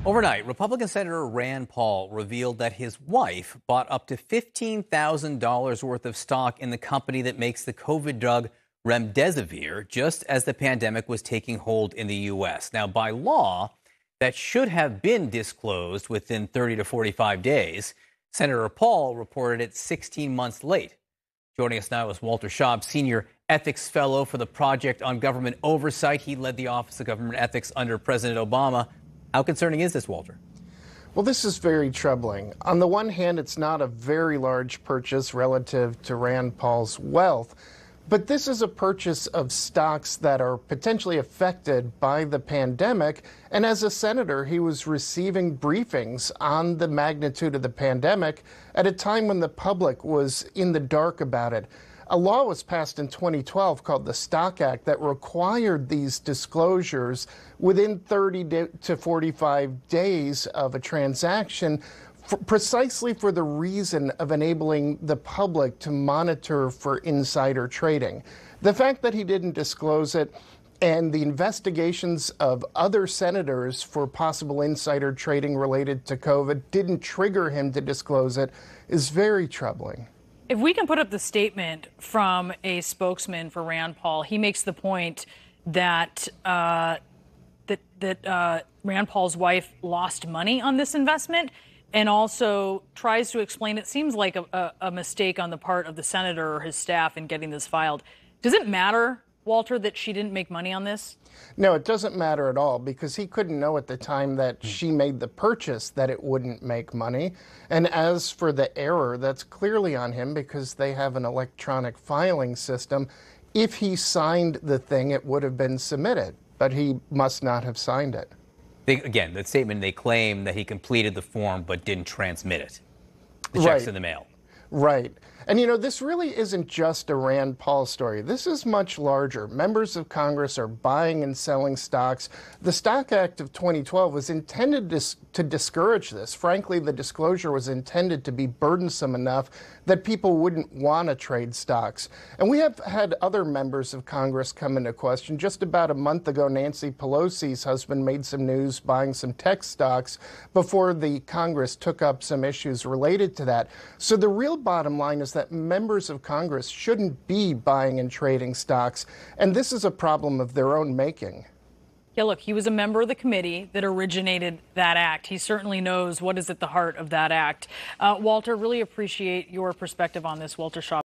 Overnight, Republican Senator Rand Paul revealed that his wife bought up to $15,000 worth of stock in the company that makes the COVID drug remdesivir just as the pandemic was taking hold in the U.S. Now, by law, that should have been disclosed within 30 to 45 days. Senator Paul reported it 16 months late. Joining us now is Walter Shaub, Senior Ethics Fellow for the Project on Government Oversight. He led the Office of Government Ethics under President Obama. How concerning is this, Walter? Well, this is very troubling. On the one hand, it's not a very large purchase relative to Rand Paul's wealth, but this is a purchase of stocks that are potentially affected by the pandemic. And as a senator, he was receiving briefings on the magnitude of the pandemic at a time when the public was in the dark about it. A law was passed in 2012 called the Stock Act that required these disclosures within 30 to 45 days of a transaction, precisely for the reason of enabling the public to monitor for insider trading. The fact that he didn't disclose it and the investigations of other senators for possible insider trading related to COVID didn't trigger him to disclose it is very troubling. If we can put up the statement from a spokesman for Rand Paul, he makes the point that Rand Paul's wife lost money on this investment, and also tries to explain it seems like a mistake on the part of the senator or his staff in getting this filed. Does it matter, Walter, that she didn't make money on this? No, it doesn't matter at all, because he couldn't know at the time that she made the purchase that it wouldn't make money. And as for the error, that's clearly on him because they have an electronic filing system. If he signed the thing, it would have been submitted, but he must not have signed it. Again, the statement, they claim that he completed the form but didn't transmit it. The check's in the mail. Right. And, you know, this really isn't just a Rand Paul story. This is much larger. Members of Congress are buying and selling stocks. The Stock Act of 2012 was intended to discourage this. Frankly, the disclosure was intended to be burdensome enough that people wouldn't want to trade stocks. And we have had other members of Congress come into question. Just about a month ago, Nancy Pelosi's husband made some news buying some tech stocks before the Congress took up some issues related to that. So the real bottom line is that members of Congress shouldn't be buying and trading stocks, and this is a problem of their own making. Yeah, look, he was a member of the committee that originated that act. He certainly knows what is at the heart of that act. Walter, really appreciate your perspective on this. Walter Shaub.